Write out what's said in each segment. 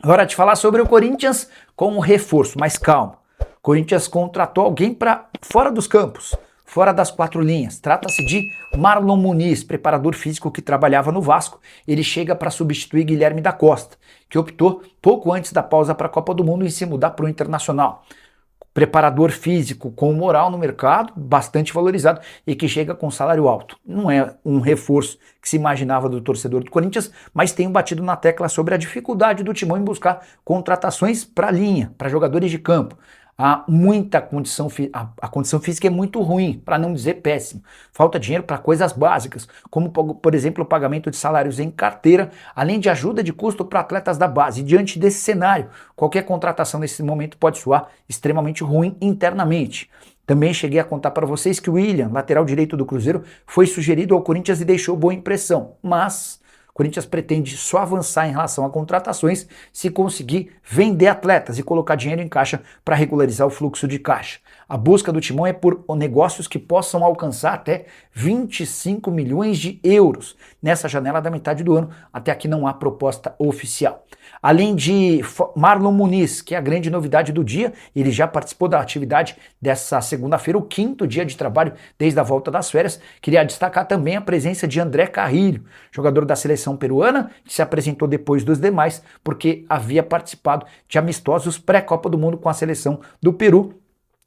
Hora de falar sobre o Corinthians com um reforço, mas calma. O Corinthians contratou alguém para fora dos campos, fora das quatro linhas. Trata-se de Marlon Muniz, preparador físico que trabalhava no Vasco. Ele chega para substituir Guilherme da Costa, que optou pouco antes da pausa para a Copa do Mundo em se mudar para o Internacional. Preparador físico com moral no mercado, bastante valorizado e que chega com salário alto. Não é um reforço que se imaginava do torcedor do Corinthians, mas tenho batido na tecla sobre a dificuldade do Timão em buscar contratações para a linha, para jogadores de campo. Há muita condição, a condição física é muito ruim, para não dizer péssimo. Falta dinheiro para coisas básicas, como por exemplo o pagamento de salários em carteira, além de ajuda de custo para atletas da base. E diante desse cenário, qualquer contratação nesse momento pode soar extremamente ruim internamente. Também cheguei a contar para vocês que o William, lateral direito do Cruzeiro, foi sugerido ao Corinthians e deixou boa impressão, mas o Corinthians pretende só avançar em relação a contratações se conseguir vender atletas e colocar dinheiro em caixa para regularizar o fluxo de caixa. A busca do Timão é por negócios que possam alcançar até 25 milhões de euros nessa janela da metade do ano. Até aqui não há proposta oficial. Além de Marlon Muniz, que é a grande novidade do dia, ele já participou da atividade dessa segunda-feira, o quinto dia de trabalho desde a volta das férias. Queria destacar também a presença de André Carrillo, jogador da seleção peruana, que se apresentou depois dos demais, porque havia participado de amistosos pré-Copa do Mundo com a seleção do Peru.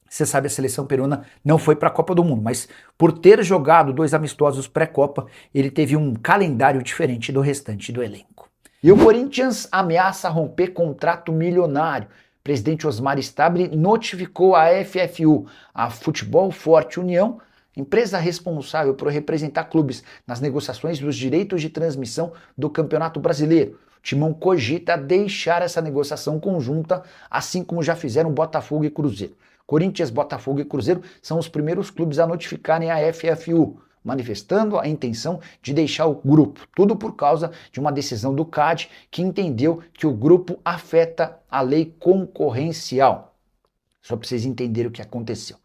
Você sabe, a seleção peruana não foi para a Copa do Mundo, mas por ter jogado 2 amistosos pré-Copa, ele teve um calendário diferente do restante do elenco. E o Corinthians ameaça romper contrato milionário. O presidente Osmar Stabile notificou a FFU, a Futebol Forte União, empresa responsável por representar clubes nas negociações dos direitos de transmissão do Campeonato Brasileiro. O Timão cogita deixar essa negociação conjunta, assim como já fizeram Botafogo e Cruzeiro. Corinthians, Botafogo e Cruzeiro são os primeiros clubes a notificarem a FFU, manifestando a intenção de deixar o grupo. Tudo por causa de uma decisão do CAD que entendeu que o grupo afeta a lei concorrencial. Só para vocês entenderem o que aconteceu.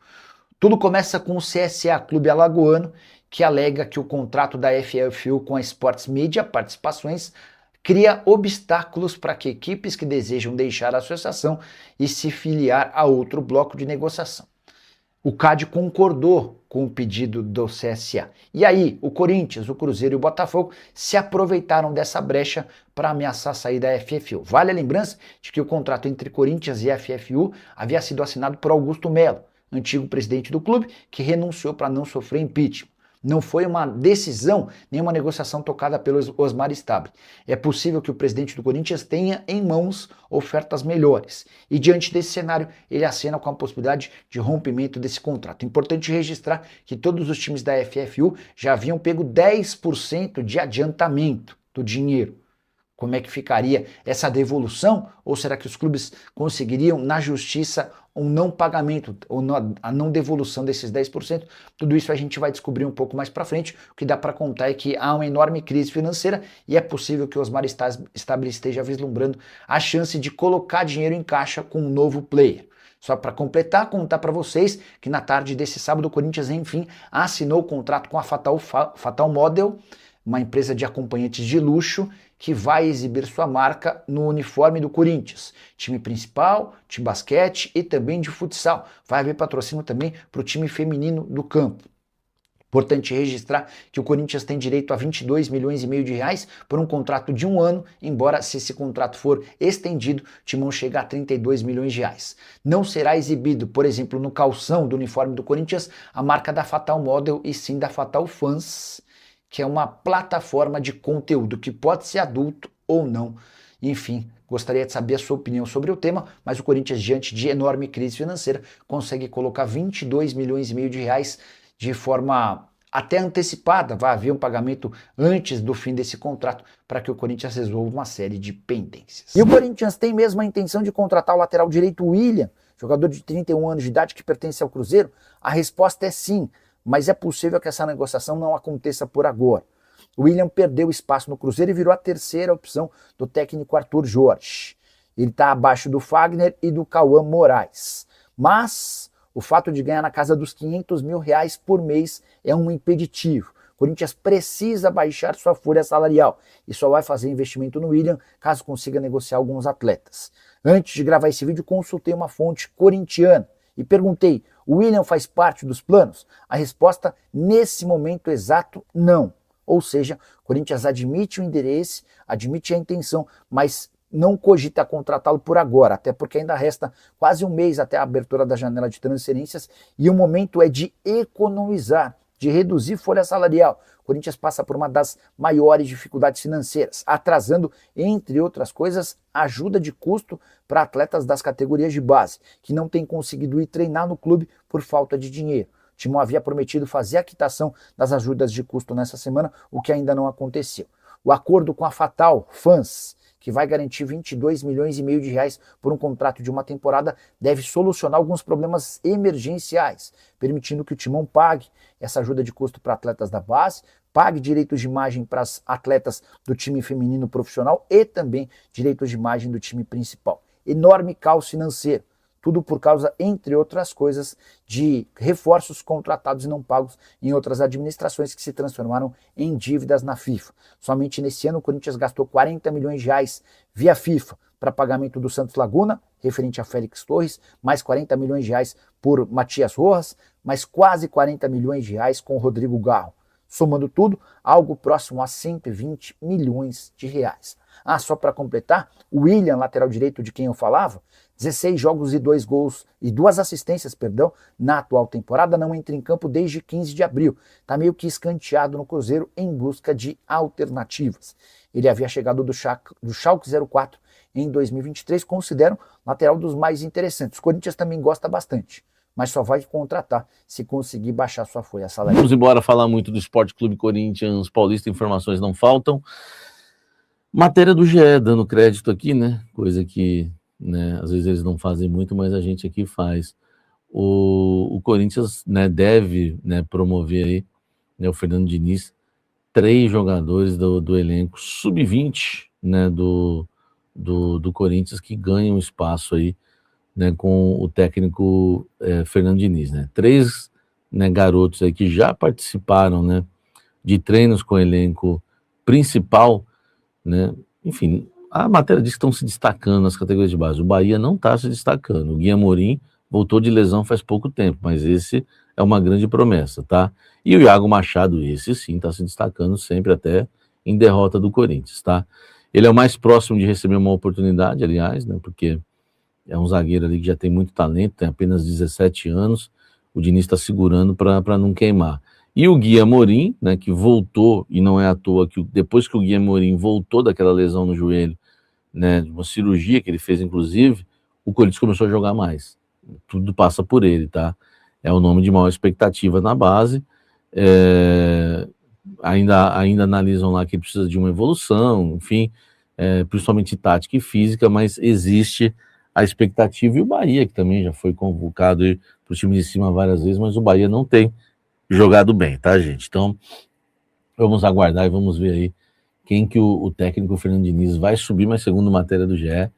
Tudo começa com o CSA, Clube Alagoano, que alega que o contrato da FFU com a Sports Media Participações cria obstáculos para que equipes que desejam deixar a associação e se filiar a outro bloco de negociação. O CAD concordou com o pedido do CSA. E aí, o Corinthians, o Cruzeiro e o Botafogo se aproveitaram dessa brecha para ameaçar sair da FFU. Vale a lembrança de que o contrato entre Corinthians e FFU havia sido assinado por Augusto Melo, antigo presidente do clube, que renunciou para não sofrer impeachment. Não foi uma decisão, nem uma negociação tocada pelo Osmar Stabile. É possível que o presidente do Corinthians tenha em mãos ofertas melhores. E diante desse cenário, ele acena com a possibilidade de rompimento desse contrato. Importante registrar que todos os times da FFU já haviam pego 10% de adiantamento do dinheiro. Como é que ficaria essa devolução? Ou será que os clubes conseguiriam, na justiça, um não pagamento, ou a não devolução desses 10%? Tudo isso a gente vai descobrir um pouco mais para frente. O que dá para contar é que há uma enorme crise financeira e é possível que o Osmar Stabile esteja vislumbrando a chance de colocar dinheiro em caixa com um novo player. Só para completar, contar para vocês que na tarde desse sábado o Corinthians, enfim, assinou o contrato com a Fatal Model, uma empresa de acompanhantes de luxo que vai exibir sua marca no uniforme do Corinthians. Time principal, de basquete e também de futsal. Vai haver patrocínio também para o time feminino do campo. Importante registrar que o Corinthians tem direito a 22 milhões e meio de reais por um contrato de 1 ano, embora se esse contrato for estendido, o Timão chega a 32 milhões de reais. Não será exibido, por exemplo, no calção do uniforme do Corinthians, a marca da Fatal Model e sim da Fatal Fans, que é uma plataforma de conteúdo que pode ser adulto ou não. Enfim, gostaria de saber a sua opinião sobre o tema, mas o Corinthians, diante de enorme crise financeira, consegue colocar 22 milhões e meio de reais de forma até antecipada. Vai haver um pagamento antes do fim desse contrato para que o Corinthians resolva uma série de pendências. E o Corinthians tem mesmo a intenção de contratar o lateral direito William, jogador de 31 anos de idade que pertence ao Cruzeiro? A resposta é sim. Mas é possível que essa negociação não aconteça por agora. O William perdeu espaço no Cruzeiro e virou a terceira opção do técnico Arthur Jorge. Ele está abaixo do Fagner e do Cauã Moraes. Mas o fato de ganhar na casa dos 500 mil reais por mês é um impeditivo. O Corinthians precisa baixar sua folha salarial e só vai fazer investimento no William caso consiga negociar alguns atletas. Antes de gravar esse vídeo, consultei uma fonte corintiana e perguntei: o William faz parte dos planos? A resposta, nesse momento exato, não. Ou seja, o Corinthians admite o interesse, admite a intenção, mas não cogita contratá-lo por agora, até porque ainda resta quase um mês até a abertura da janela de transferências e o momento é de economizar, de reduzir folha salarial. O Corinthians passa por uma das maiores dificuldades financeiras, atrasando, entre outras coisas, ajuda de custo para atletas das categorias de base, que não têm conseguido ir treinar no clube por falta de dinheiro. O Timão havia prometido fazer a quitação das ajudas de custo nessa semana, o que ainda não aconteceu. O acordo com a Fatal Fans, que vai garantir 22 milhões e meio de reais por um contrato de uma temporada, deve solucionar alguns problemas emergenciais, permitindo que o Timão pague essa ajuda de custo para atletas da base, pague direitos de imagem para as atletas do time feminino profissional e também direitos de imagem do time principal. Enorme caos financeiro. Tudo por causa, entre outras coisas, de reforços contratados e não pagos em outras administrações que se transformaram em dívidas na FIFA. Somente nesse ano o Corinthians gastou 40 milhões de reais via FIFA para pagamento do Santos Laguna, referente a Félix Torres, mais 40 milhões de reais por Matias Rojas, mais quase 40 milhões de reais com o Rodrigo Garro. Somando tudo, algo próximo a 120 milhões de reais. Ah, só para completar, o William, lateral direito de quem eu falava, 16 jogos e 2 gols e 2 assistências, na atual temporada, não entra em campo desde 15 de abril. Está meio que escanteado no Cruzeiro em busca de alternativas. Ele havia chegado do Schalke 04 em 2023, consideram lateral dos mais interessantes. O Corinthians também gosta bastante, mas só vai contratar se conseguir baixar sua folha salarial. Vamos embora falar muito do Esporte Clube Corinthians Paulista, informações não faltam. Matéria do GE, dando crédito aqui, né? Coisa que, né, às vezes eles não fazem muito, mas a gente aqui faz. O Corinthians, né, deve, né, promover aí, né, o Fernando Diniz, 3 jogadores do elenco sub-20, né, do Corinthians que ganham espaço aí, né, com o técnico Fernando Diniz, né? 3, né, garotos aí que já participaram, né, de treinos com o elenco principal, né? Enfim, a matéria diz que estão se destacando nas categorias de base. O Bahia não está se destacando. O Gui Amorim voltou de lesão faz pouco tempo, mas esse é uma grande promessa, tá? E o Iago Machado, esse sim, está se destacando sempre, até em derrota do Corinthians, tá? Ele é o mais próximo de receber uma oportunidade, aliás, né? Porque é um zagueiro ali que já tem muito talento, tem apenas 17 anos. O Diniz está segurando para não queimar. E o Gui Amorim, né, que voltou, e não é à toa que depois que o Gui Amorim voltou daquela lesão no joelho, né, de uma cirurgia que ele fez, inclusive, o Corinthians começou a jogar mais. Tudo passa por ele, tá? É o nome de maior expectativa na base. Ainda analisam lá que ele precisa de uma evolução, enfim, principalmente tática e física, mas existe a expectativa. E o Bahia, que também já foi convocado para o time de cima várias vezes, mas o Bahia não tem jogado bem, tá, gente? Então, vamos aguardar e vamos ver aí quem que o técnico Fernando Diniz vai subir, mas segundo matéria do GE,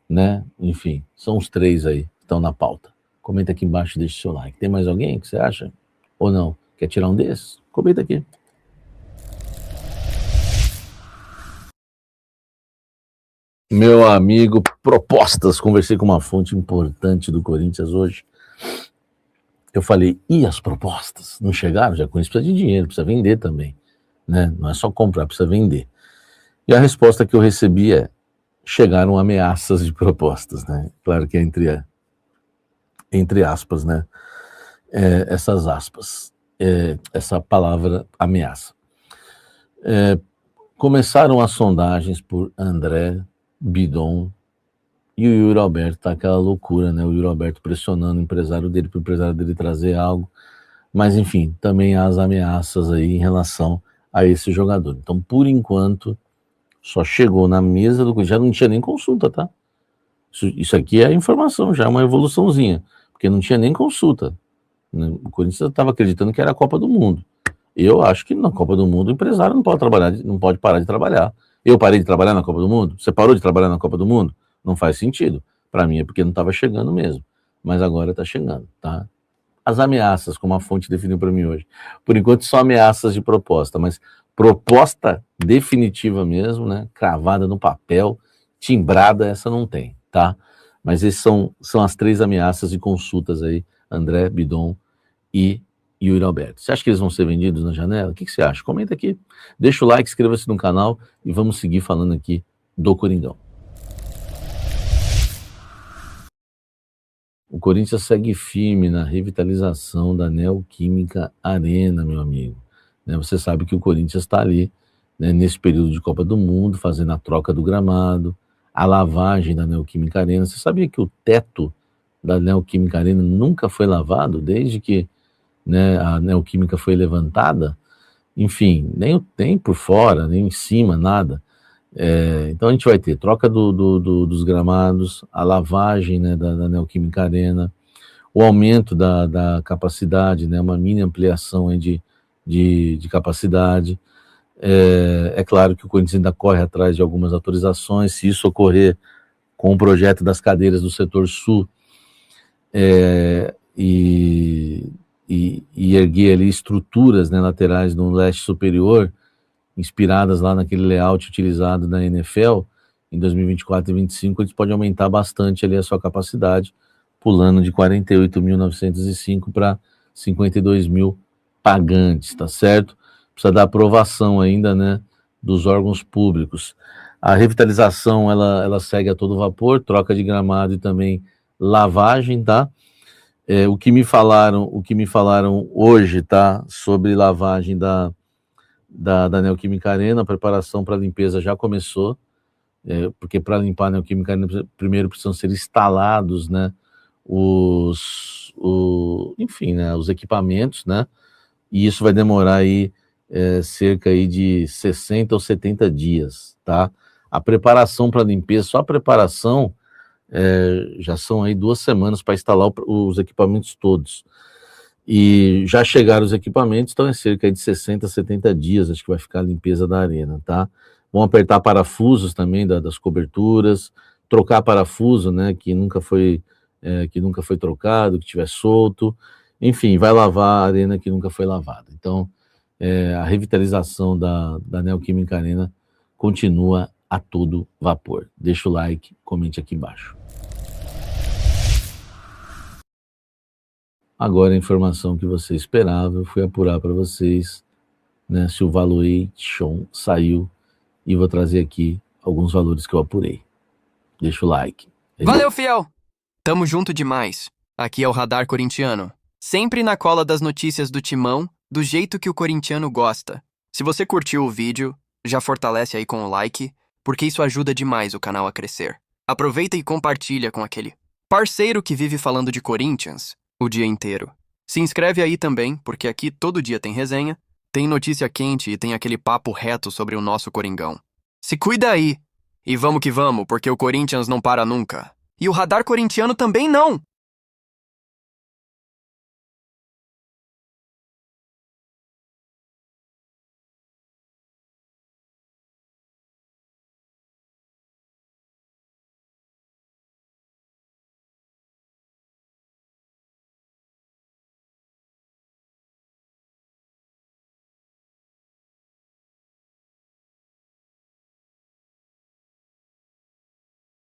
né? Enfim, são os 3 aí que estão na pauta. Comenta aqui embaixo e deixa o seu like. Tem mais alguém que você acha? Ou não? Quer tirar um desses? Comenta aqui. Meu amigo, propostas. Conversei com uma fonte importante do Corinthians hoje. Eu falei, e as propostas? Não chegaram? Já conheço, precisa de dinheiro, precisa vender também, né? Não é só comprar, precisa vender. E a resposta que eu recebi é, chegaram ameaças de propostas, né? Claro que é entre aspas, né? Essas aspas, essa palavra ameaça. Começaram as sondagens por André, Bidon, e o Yuri Alberto tá aquela loucura, né? O Yuri Alberto pressionando o empresário dele para o empresário dele trazer algo. Mas, enfim, também há as ameaças aí em relação a esse jogador. Então, por enquanto, só chegou na mesa do... Já não tinha nem consulta, tá? Isso aqui é informação, já é uma evoluçãozinha. Porque não tinha nem consulta. Né? O Corinthians estava acreditando que era a Copa do Mundo. Eu acho que na Copa do Mundo o empresário não pode trabalhar, não pode parar de trabalhar. Eu parei de trabalhar na Copa do Mundo? Você parou de trabalhar na Copa do Mundo? Não faz sentido. Para mim é porque não estava chegando mesmo. Mas agora está chegando, tá? as ameaças, como a fonte definiu para mim hoje. Por enquanto, só ameaças de proposta, mas proposta definitiva mesmo, né? Cravada no papel, timbrada, essa não tem, tá? Mas esses são as 3 ameaças de consultas aí, André, Bidon e Yuri Alberto. Você acha que eles vão ser vendidos na janela? O que você acha? Comenta aqui, deixa o like, inscreva-se no canal e vamos seguir falando aqui do Coringão. O Corinthians segue firme na revitalização da Neoquímica Arena, meu amigo. Você sabe que o Corinthians está ali, né, nesse período de Copa do Mundo, fazendo a troca do gramado, a lavagem da Neoquímica Arena. Você sabia que o teto da Neoquímica Arena nunca foi lavado desde que, né, a Neoquímica foi levantada? Enfim, nem por fora, nem em cima, nada. Então a gente vai ter troca dos gramados, a lavagem, né, da Neoquímica Arena, o aumento da capacidade, né, uma mini ampliação aí de capacidade. É claro que o Corinthians ainda corre atrás de algumas autorizações. Se isso ocorrer com o projeto das cadeiras do setor sul e erguer ali estruturas, né, laterais no leste superior, inspiradas lá naquele layout utilizado na NFL, em 2024 e 2025, eles podem aumentar bastante ali a sua capacidade, pulando de 48.905 para 52 mil pagantes, tá certo? Precisa da aprovação ainda, né, dos órgãos públicos. A revitalização, ela segue a todo vapor, troca de gramado e também lavagem, tá? O que me falaram hoje, tá, sobre lavagem da Neoquímica Arena, a preparação para a limpeza já começou, porque para limpar a Neoquímica Arena, primeiro precisam ser instalados, né, enfim, né, os equipamentos, né, e isso vai demorar aí cerca aí de 60 ou 70 dias, tá? A preparação para a limpeza, só a preparação, já são aí 2 semanas para instalar os equipamentos todos. E já chegaram os equipamentos, então é cerca de 60, 70 dias, acho que vai ficar a limpeza da arena, tá? Vão apertar parafusos também das coberturas, trocar parafuso, né, que nunca foi trocado, que tiver solto, enfim, vai lavar a arena que nunca foi lavada. Então, a revitalização da Neoquímica Arena continua a todo vapor. Deixa o like, comente aqui embaixo. Agora a informação que você esperava, eu fui apurar para vocês, né, se o valuation saiu, e vou trazer aqui alguns valores que eu apurei. Deixa o like. Valeu, fiel! Tamo junto demais. Aqui é o Radar Corintiano. Sempre na cola das notícias do Timão, do jeito que o corintiano gosta. Se você curtiu o vídeo, já fortalece aí com o like, porque isso ajuda demais o canal a crescer. Aproveita e compartilha com aquele parceiro que vive falando de Corinthians o dia inteiro. Se inscreve aí também, porque aqui todo dia tem resenha, tem notícia quente e tem aquele papo reto sobre o nosso Coringão. Se cuida aí! E vamos que vamos, porque o Corinthians não para nunca. E o Radar Corintiano também não!